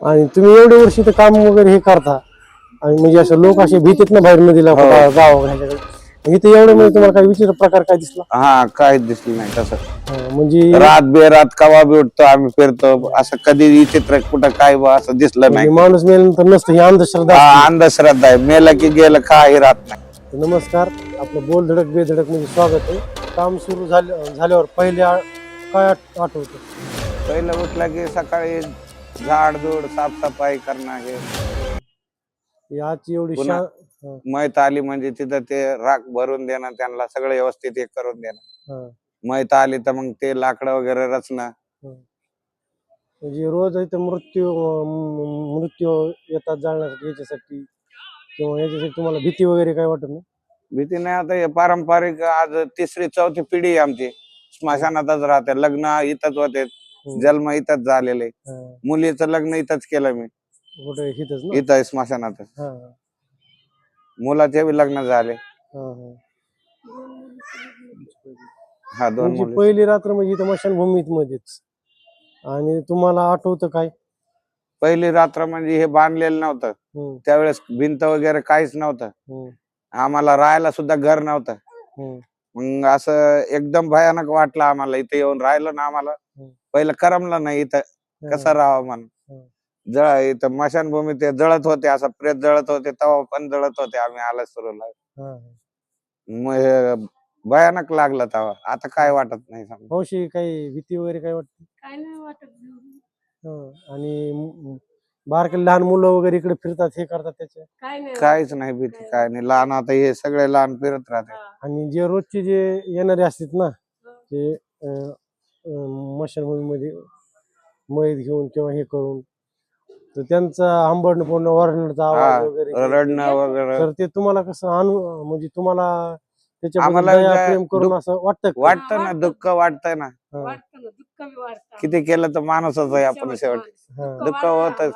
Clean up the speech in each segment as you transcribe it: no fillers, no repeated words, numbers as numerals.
आणि तुम्ही एवढे वर्ष इथं काम वगैरे हे करता आणि म्हणजे असं लोक असे भीतीत ना बाहेर नदीला गाव इथे एवढं म्हणजे तुम्हाला काही विचित्र प्रकार काय दिसला? हा काहीच दिसलं नाही तसं. म्हणजे रात बेरात कवा बी उठतो आम्ही फिरतो, असं कधी विचित्र कुठं काय बा असं दिसलं नाही. माणूस मेल्यानंतर नसतं ही अंधश्रद्धा हा अंधश्रद्धा आहे, मेलं की गेलं काही राहत नाही. नमस्कार, आपलं बोल धडक बेधडक म्हणजे स्वागत आहे. काम सुरू झाल्यावर पहिले काय आठवतं? पहिलं उठलं की सकाळी झाडझूड साफसफाई करणं हे आजची एवढी पुन्हा मैत आली म्हणजे तिथं ते राख भरून देणं, त्यांना सगळं व्यवस्थित हे करून देणं. मैत आली तर मग ते लाकडं वगैरे रचणं. म्हणजे रोज इथं मृत्यू येतात जाळण्यासाठी याच्यासाठी किंवा याच्यासाठी तुम्हाला भीती वगैरे काय वाटत नाही? भीती नाही, आता हे पारंपरिक आज तिसरी चौथी पिढी आहे आमची, स्मशानातच राहते, लग्न इथंच होते, जन्म इथंच झालेले, मुलीचं लग्न इथंच केलं मी, कुठे इथं स्मशानातच. मुलाचे बी लग्न झाले. हा 2 मुली. पहिली रात्र म्हणजे इथं स्मशानभूमीत मध्येच. आणि तुम्हाला आठवतं काय? पहिली रात्र म्हणजे हे बांधलेलं नव्हतं त्यावेळेस, भिंत वगैरे काहीच नव्हतं, आम्हाला राहायला सुद्धा घर नव्हतं. मग असं एकदम भयानक वाटलं आम्हाला, इथे येऊन राहिलं ना आम्हाला पहिलं करमलं नाही इथं कसं राहावं म्हणून. इथं स्मशानभूमी ते जळत होते, असं प्रेत जळत होते, तेव्हा पण जळत होते आम्ही आला सुरूला. मग भयानक लागलं तेव्हा, आता काय वाटत नाही. मावशी काही भीती वगैरे काय वाटते? काय नाही वाटत. आणि बारके लहान मुलं वगैरे इकडे फिरतात हे करतात त्याचे काहीच नाही भीती, काय नाही. लहान आता हे सगळे लहान फिरत राहते. आणि जे रोजचे जे येणारे असतात ना ते स्मशानभूमीमध्ये मैत घेऊन किंवा हे करून, तर त्यांचा आंबडणं पूर्ण ओरडण्याचा आवाज वगैरे रडणं वगैरे, तर ते तुम्हाला कसं म्हणजे तुम्हाला आम्हाला त्याच्याबद्दल प्रेम करून असं वाटतं ना, दुःख वाटतंय ना. वाटतं ना, दुःख बी वाटतं. किती केलं तर माणूसच आहे आपण शेवटी, दुःख होतच.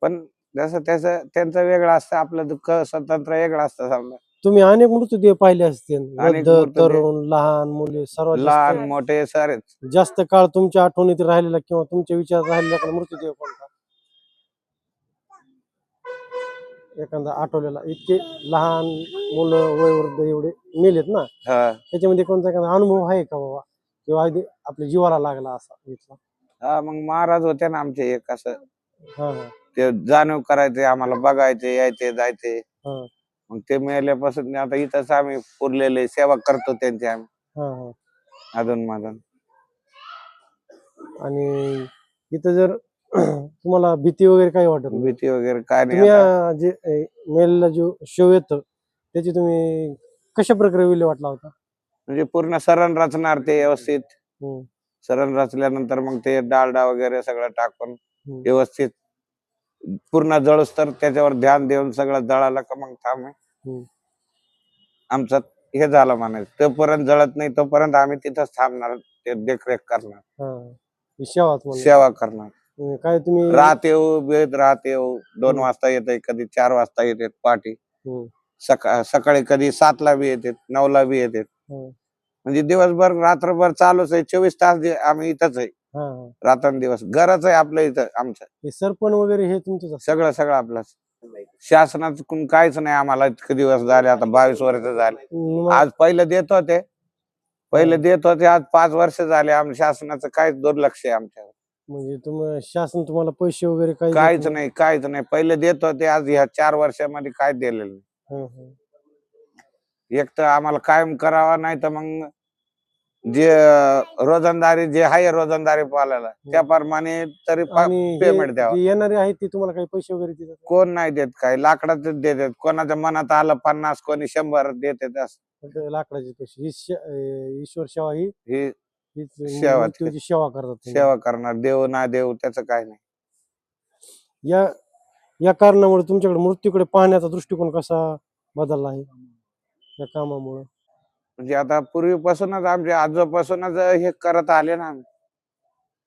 पण जसं त्यांचं वेगळं असतं, आपलं दुःख स्वतंत्र वेगळं असतं. समजा तुम्ही अनेक मृतदेह पाहिले असतील, अनेक वृद्ध, मृतदेह. तरुण, लहान मुले, सर्वात लहान मोठे सारेच. जास्त काळ तुमच्या आठवणीत राहिलेला किंवा तुमच्या विचारात राहिलेला मृतदेह कोणता? एखादा आठवलेला, इतके लहान मुलं वयोवृद्ध एवढे मेलेत ना, त्याच्यामध्ये कोणता एखादा अनुभव आहे का बाबा, किंवा अगदी आपल्या जीवाला लागला असा इथला? हा, मग महाराज होते ना आमचे एक, असं ते जाणीव करायचे आम्हाला, बघायचे, यायचे जायचे. मग ते मेल्यापासून आता इथंच आम्ही पुरलेले सेवा करतो त्यांची आम्ही अजून मधून. आणि इथं जर तुम्हाला भीती वगैरे काही वाटत नाही? भीती वगैरे काय नाही. तुम्ही जे मेलेला जो शव येतं त्याची तुम्ही कशा प्रकारे विल्हेवाट लावता? म्हणजे पूर्ण सरण रचणार ते व्यवस्थित, सरण रचल्यानंतर मग ते डालडा वगैरे सगळं टाकून व्यवस्थित पूर्ण जळूस तर त्याच्यावर ध्यान देऊन सगळं जळालं का मग आम्ही आमचं हे झालं म्हणायचं. तोपर्यंत जळत नाही तोपर्यंत आम्ही तिथंच थांबणार, ते देखरेख करणार, सेवा करणार. काय तुम्ही रात येऊ बेद रात येऊ, 2 वाजता येते, कधी 4 वाजता येते पाठी, सकाळी कधी 7 ला बी येते, 9 ला बी येते. म्हणजे दिवसभर रात्रभर चालूच आहे, 24 तास आम्ही इथंच आहे, रात्रंदिवस. घरच आहे आपलं इथं आमचं. सरपण वगैरे हे तुमचं सगळं आपलंच. शासनाचं काहीच नाही आम्हाला, इतके दिवस झाले, आता 22 वर्ष झाले. आज पहिले देत होते, आज 5 वर्ष झाले आमच्या शासनाचं काहीच दुर्लक्ष आहे आमच्यावर. म्हणजे शासन तुम्हाला पैसे वगैरे काहीच नाही. पहिले देत होते, आज ह्या 4 वर्षामध्ये काय दिलेलं नाही. एक तर आम्हाला कायम करावा, नाही तर मग जे रोजंदारी जे आहे रोजंदारी पालायला त्याप्रमाणे तरी पेमेंट द्यावा. येणारे आहेत ते तुम्हाला काही पैसे वगैरे देतात? कोण नाही देत, काही लाकडाच देतात, कोणाच्या मनात आलं 50, कोणी 100 देतात. लाकडाचे पैसे, ईश्वर सेवा ही सेवा करतात, सेवा करणार, देव ना देव त्याचं काय नाही. या कारणामुळे तुमच्याकडे मृत्यूकडे पाहण्याचा दृष्टिकोन कसा बदलला आहे या कामामुळे? म्हणजे आता पूर्वीपासूनच आमच्या आजोपासूनच हे करत आले ना,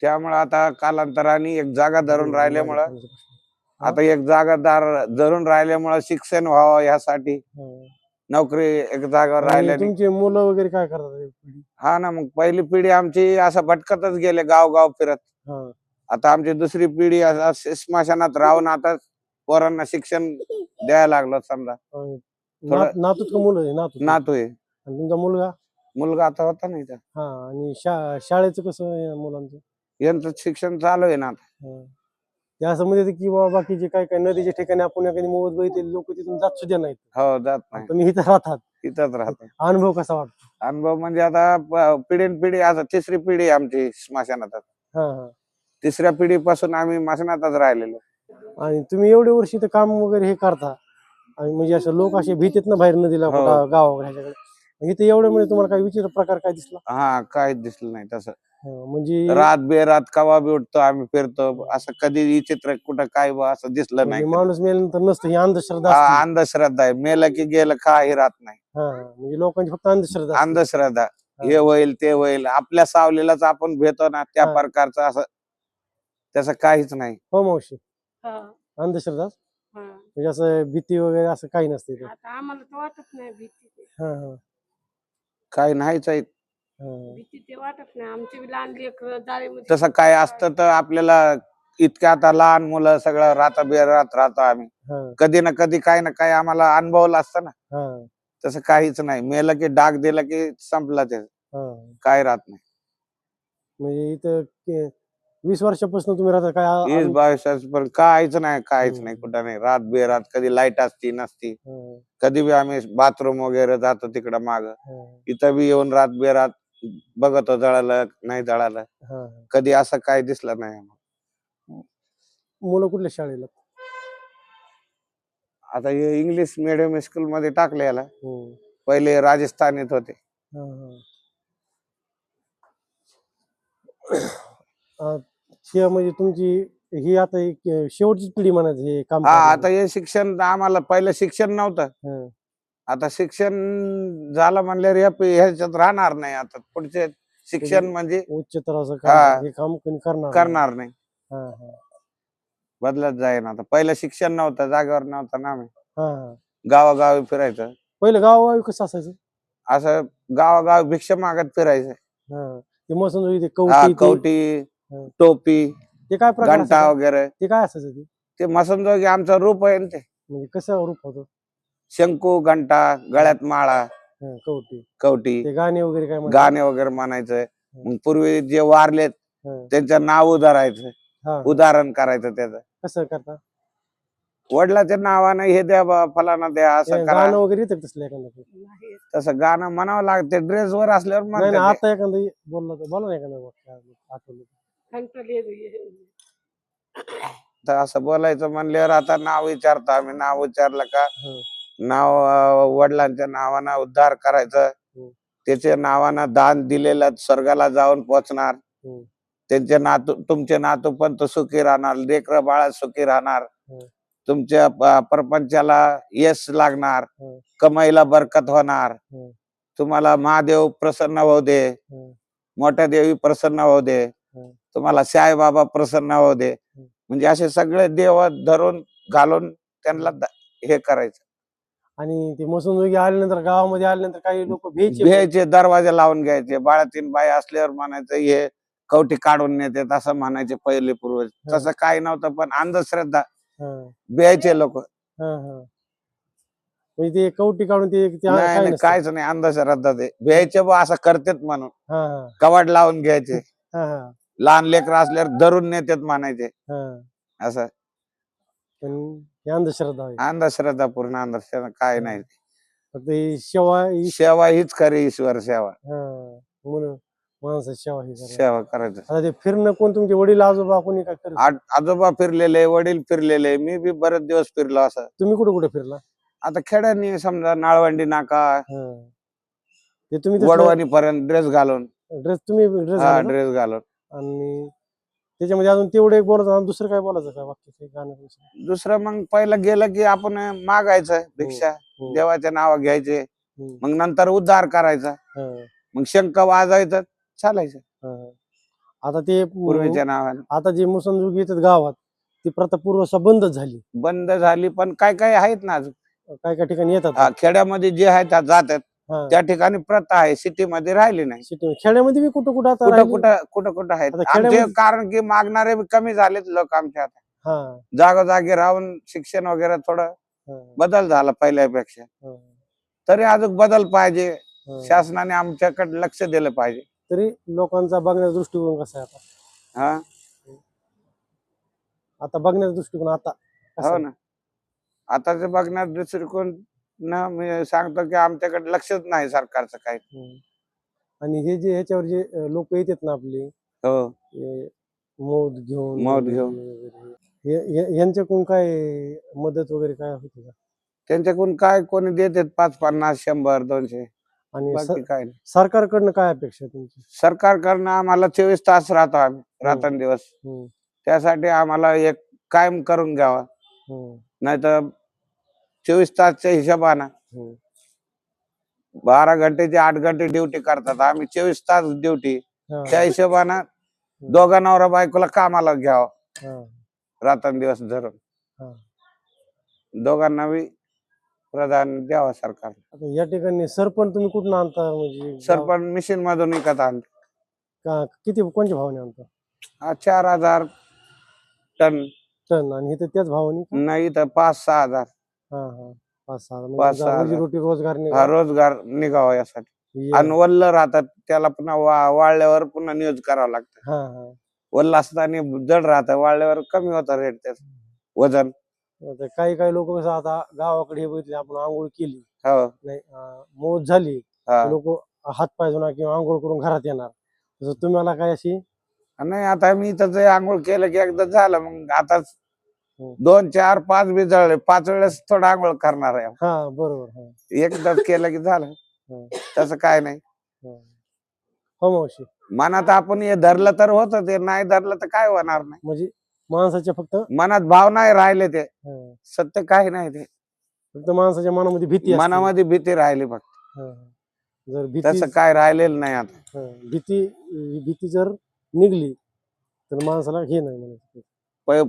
त्यामुळे आता कालांतराने एक जागा धरून राहिल्यामुळं, आता एक जागा धरून राहिल्यामुळं शिक्षण व्हावं यासाठी, नोकरी एक जागावर राहिल्या. तुमचे मुलं वगैरे काय करतात? हा ना, मग पहिली पिढी आमची असं भटकतच गेले, गाव फिरत. आता आमची दुसरी पिढी स्मशानात राहून आता पोरांना शिक्षण द्यायला लागलं समजा. नातूत का मुलं आहे? नातूत आहे. नातू आहे. आणि तुमचा मुलगा? मुलगा आता होता नाही तर हा. आणि शाळेचं कसं आहे या मुलांचं? यांचं शिक्षण चालू आहे ना आता. हा. ते असं म्हणजे की बाबा बाकीचे काय काय नदीच्या ठिकाणी आपण एखादी मोबाईल बघितले लोक तिथून जात सुद्धा नाहीत. हो जात नाही, तुम्ही इथं राहतात, इथंच राहतो. अनुभव कसा वाटतो? अनुभव म्हणजे आता पिढीन पिढी आता तिसरी पिढी आहे आमची स्मशानात. हा हा. तिसऱ्या पिढीपासून आम्ही स्मशानातच राहिलेलो. आणि तुम्ही एवढे वर्ष इथं काम वगैरे हे करता आणि म्हणजे असं लोक असे भीतीत ना बाहेर नदीला हो. कुठं गावाकडे ह्याच्याकडे इथे एवढे म्हणजे तुम्हाला काही विचित्र प्रकार काय दिसला? हा काहीच दिसलं नाही तसं. म्हणजे रात बेरात कवा बी उठतो आम्ही फिरतो, असं कधी विचित्र कुठं काय बा असं दिसलं नाही. माणूस मेल्यानंतर नसतं ही अंधश्रद्धा हा असते. अंधश्रद्धा आहे, मेलं की गेलं काही राहत नाही. हा म्हणजे लोकांची फक्त अंधश्रद्धा असते. अंधश्रद्धा हे होईल ते होईल, आपल्या सावलीलाच आपण भेटतो ना त्या हा. प्रकारचं असं त्याचं काहीच नाही. हो मावशी, हा, अंधश्रद्धा हा. म्हणजे असं भीती वगैरे असं काही नसते इथे. आता आम्हाला तर वाटत नाही भीती ते. हा हा काही नाहीच आहे. हा. भीती ते वाटत नाही. आमचे बी लहान लेकर जाळीमध्ये तसं काय असतं तर आपल्याला इतक्या आता लहान मुलं सगळं राता बेरात राहतो आम्ही, हा कधी ना कधी काही ना काही आम्हाला अनुभवलं असतं ना. हा तसं काहीच नाही, मेलं की डाग दिला की संपला ते, हा. काय राहत नाही. म्हणजे इथं 20 वर्षापासून तुम्ही राहता काय 20-22 पण काहीच नाही, काहीच हम्म. नाही, कुठं नाही. रात बेरात कधी लाईट असती नसती, हा, कधी बी आम्ही बाथरूम वगैरे जातो तिकडं माग, हा, इथं बी येऊन रात बेरात बघतो जळालं नाही जळालं, हा. कधी असं काही दिसलं नाही आम्हाला. मुलं कुठल्या शाळेला? आता हे इंग्लिश मिडियम स्कूल मध्ये टाकले याला, हम्म. पहिले राजस्थानीत होते. हा, हा. हे म्हणजे तुमची ही आता एक शेवटची पिढी म्हणायचं हे काम हा करण्याची. आता हे शिक्षण आम्हाला पहिलं शिक्षण नव्हतं, हा. आता शिक्षण झालं म्हणल्यावर ह्याच्यात राहणार नाही. आता पुढचे शिक्षण म्हणजे उच्चतर असं हा. काम हे काम कोणी करणार नाही. करणार नाही, हा, हा. बदलत जाईन. आता पहिलं शिक्षण नव्हतं, जागेवर नव्हतं ना, आम्ही हा, हा. गावागावी फिरायचं, पहिलं गावोगावी कसं असायचं? असं गावागाव भिक्षा मागत फिरायचं. हा. ते मसन ते हा कवटी ते कवटी हा. टोपी ते काय प्रकार घंटा असायचा? वगैरे, ते काय असायचं ते? ते मसनजोगी आमचं रूप आहे ना ते. म्हणजे कसं रूप होतं? शंकू घंटा गळ्यात माळा हा, कवटी कवटी, ते गाणे वगैरे काय म्हणतात? गाणे वगैरे म्हणायचं. मग पूर्वी जे वारलेत हा. त्यांचं नाव उधारायचं, हा. उदाहरण करायचं त्याचं, कसं करता? वडिलाच्या नावानं हे द्या बा, फलाना द्या, असं ते करा. गाणं वगैरे येतं का तसलं एखादं? नाही. तसं गाणं म्हणावं लागते, ड्रेस वर असल्यावर नाही नाही, म्हणतात ते. आता एखादं बोलला तर बोला ना एखादं वाक्य आठवलं. तर असं बोलायचं म्हणल्यावर आता नाव विचारतो आम्ही, नाव विचारलं का हा. नाव वडिलांच्या नावानं उद्धार करायचं, हम्म. त्याच्या नावानं दान दिलेलं स्वर्गाला जाऊन पोहोचणार, हम्म. त्यांचे नातू तुमचे नातू पण तो सुखी राहणार, लेकर बाळा सुखी राहणार, हम्म. तुमच्या प्रपंचाला यश लागणार, हम्म. कमाईला बरकत होणार, हम्म. तुम्हाला महादेव प्रसन्न होऊ दे, हम्म. मोठ्या देवी प्रसन्न होऊ दे, हम्म. तुम्हाला साईबाबा प्रसन्न होऊ दे. म्हणजे असे सगळे देव धरून घालून त्यांना हे करायचं. आणि ते मसुंदगी आल्यानंतर गावामध्ये आल्यानंतर काही लोक घ्यायचे, दरवाजे लावून घ्यायचे, बाळातीन बाई असल्यावर म्हणायचं हे कवटी काढून नेतात असं म्हणायचे पहिले पूर्वज. तसं काही नव्हतं, पण अंधश्रद्धा भ्यायचे लोक. म्हणजे ते कवटी काढून ते नाही काही नाही, नसतं. काहीच नाही, अंधश्रद्धा ते भ्यायचे बा, असं करतात म्हणून हा, हा. कवाड लावून घ्यायचे. हा, हा. लहान लेकर असल्यावर धरून नेतात म्हणायचे हा. असं. पण हे अंधश्रद्धा आहे. अंधश्रद्धा, पूर्ण अंधश्रद्धा, काय नाही. फक्त ही सेवा सेवा हीच खरी ईश्वर सेवा, म्हणून माणसाची सेवा ही करायची. सेवा करायचं. आता ते फिरणं कोण तुमचे वडील आजोबा कोणी काय करत? आजोबा फिरलेले, वडील फिरलेले, मी बी बरेच दिवस फिरलो असं. तुम्ही कुठे कुठे फिरला? आता खेड्यानी समजा नाळवंडी नाका, ते तुम्ही वडवानी पर्यंत ड्रेस घालून, ड्रेस तुम्ही ड्रेस हा ड्रेस घालून. आणि त्याच्यामध्ये अजून तेवढे एक बोलायचं, दुसरं काय बोलायचं का वाक्य ते गाणं दुसरं? दुसरं मग पहिलं गेलं की आपण मागायचं भिक्षा, देवाच्या नावा घ्यायचे, मग नंतर उद्धार करायचा, मग शंख वाजायचं, चालायचं आता ते पूर्वीच्या नावानं. आता जे मुसलमान येतात गावात ती प्रथा पूर्व बंदच बंद झाली, पण काय काय आहेत ना अजून, काय काय ठिकाणी येतात. खेड्यामध्ये जे आहेत जातात, हा. त्या ठिकाणी प्रथा आहे, सिटी मध्ये राहिली नाही. सिटी खेड्यामध्ये बी कुठं कुठं आता कुठं राहिली. कुठं कुठं कुठं आहेत आता आमचे, खेड्यामध्ये- कारण की मागणारे बी कमी झालेत लोक आमच्या आता. हा जागोजागी राहून शिक्षण वगैरे थोडं हा, बदल झाला पहिल्यापेक्षा. हा, तरी अजून बदल पाहिजे, हा. शासनाने आमच्याकडे लक्ष दिलं पाहिजे. तरी लोकांचा बघण्याचा दृष्टिकोन कसा आहे आता? हा आता बघण्याचा दृष्टिकोन आता कसा हो आहे? ना, आताच बघण्यात दृष्टिकोन ना मी सांगतो की आमच्याकडे लक्षच नाही सरकारचं काही. हम्म. आणि हे जे ह्याच्यावर जे लोक येतात ना आपले हो, हे मौत घेऊन मौत वगैरे घेऊन. वगैरे, यांच्याकडून काय मदत वगैरे काय होते का? त्यांच्याकडून काय कोणी देतात 550 100 200, आणि बाकी काय नाही. सरकारकडनं काय अपेक्षा आहे तुमची? सरकारकडनं आम्हाला 24 तास राहतो आम्ही, रात्रंदिवस. हम्म, त्यासाठी आम्हाला एक कायम करून घ्यावा, हम्म, नाहीतर 24 तासच्या हिशोबानं हम्म. 12 घंटेची 8 घंटे ड्युटी करतात, आम्ही 24 तास ड्युटी. हा, त्या हिशोबानं दोघा नवरा बायकोला कामाला घ्यावं, हा, रात्रंदिवस धरून. हा. दोघांना बी प्राधान्य द्यावं सरकार. आता या ठिकाणी सरपंच तुम्ही कुठून आणता म्हणजे गाव- सरपंच मिशन मधून विकत आणतो. किती कोणत्या भावाने आणता? 4000 टन, टन, आणि इथे त्याच भावाने का? नाही तर 5-6 हजार. हा हा, 5-6 5-6 म्हणजे हजार. रोजीरोटी रोजगार हा, निघाला. रोजगार निघावा यासाठी. या. आणि वल्ल राहतात त्याला पुन्हा वाळल्यावर पुन्हा न्यूज करावं लागतं. हा हा. वल्ल असताना जड राहतं, वाळल्यावर कमी होतं रेट त्याचं वजन. आता काही काही लोक कसं आता गावाकडे हे बघितले आपण आंघोळ केली हो, नाही मौत झाली, हा. लोक हात पाय धुणार किंवा आंघोळ करून घरात येणार. तसं तुम्हाला काय अशी? नाही, आता मी तर आंघोळ केलं की एकदा झालं, मग आता हम्म. 2 4 5 बी जळले, 5 वेळेस थोडं आंघोळ करणार आहे. हा बरोबर. हा, एकदाच केलं की झालं, हा, तसं काय नाही. हा. हो मावशी, मनात आपण हे धरलं तर होतं, ते नाही धरलं तर काय होणार नाही. म्हणजे माणसाच्या फक्त मनात भाव नाही राहिले, ते हा, सत्य काही नाही. ते फक्त माणसाच्या मनामध्ये भीती असते. मनामध्ये भीती राहिली फक्त, हा. जर भीती तसं काय राहिलेलं नाही आता. हा, भीती जर निघली तर माणसाला हे नाही म्हणायचं.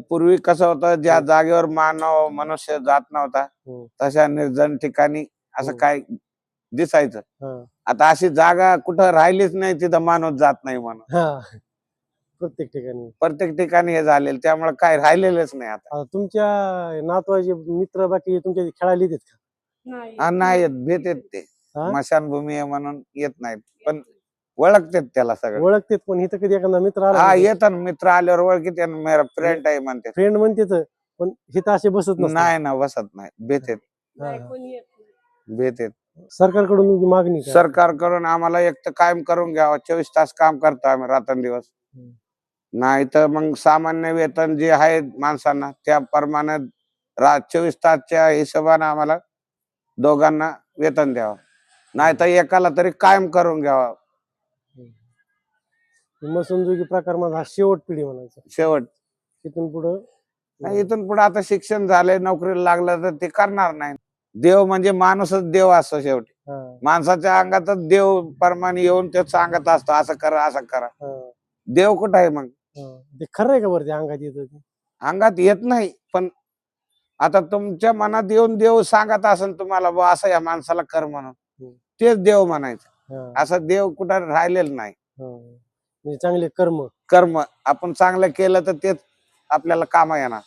पूर्वी कसं होतं, ज्या जागेवर मानव मनुष्य जात नव्हता हम्म. तशा निर्जन ठिकाणी असं हम्म. काय दिसायचं. हा, आता अशी जागा कुठं राहिलीच नाही तिथं माणूस जात नाही म्हणून. हा. प्रत्येक ठिकाणी. प्रत्येक ठिकाणी हे झालेलं, त्यामुळे काय राहिलेलंच नाही आता. आता तुमच्या नातवाचे मित्र बाकी तुमच्या खेळायला येतात का? नाही. नाही येत, भीत येत ते. हा? स्मशानभूमी आहे म्हणून येत नाहीत, पण ओळखतात त्याला सगळं. ओळखतेत, पण इथं कधी एखादा मित्र हा, आला येतात मित्र आल्यावर ओळखीत, मेरा फ्रेंड आहे म्हणते. फ्रेंड म्हणते, पण इथं असे बसत नसतात. नाही ना, बसत नाही, भीत येत, नाही, कोणी येत नाही. भीत येत. सरकारकडून तुमची मागणी काय? सरकारकडून आम्हाला एक तर कायम करून घ्यावं, 24 तास काम करतो आम्ही रात्रंदिवस. हम्म. नाही तर मग सामान्य वेतन जे आहे माणसांना त्याप्रमाणे 24 तासच्या हिशोबाने आम्हाला दोघांना वेतन द्यावं, नाही तर एकाला तरी कायम करून घ्यावा. मसनजोगी प्रकार माझा हा शेवट पिढी म्हणायचं. शेवट इथून पुढं नाही, इथून पुढे आता शिक्षण झालंय, नोकरीला लागलं तर ते करणार नाही. देव म्हणजे माणूसच देव असतो शेवटी. हा, माणसाच्या अंगातच देव परमाने येऊन ते सांगत असतो, असं करा असं करा. हा, देव कुठं आहे मग? हा. ते खरं आहे का बरं ते अंगात येतं ते? अंगात येत नाही, पण आता तुमच्या मनात येऊन देव सांगत असेल तुम्हाला, बा असं या माणसाला कर म्हणून, तेच देव म्हणायचं. हा, असं देव कुठं राहिलेलं नाही. हा. म्हणजे चांगले कर्म. कर्म आपण चांगलं केलं तर तेच आपल्याला काम येणार.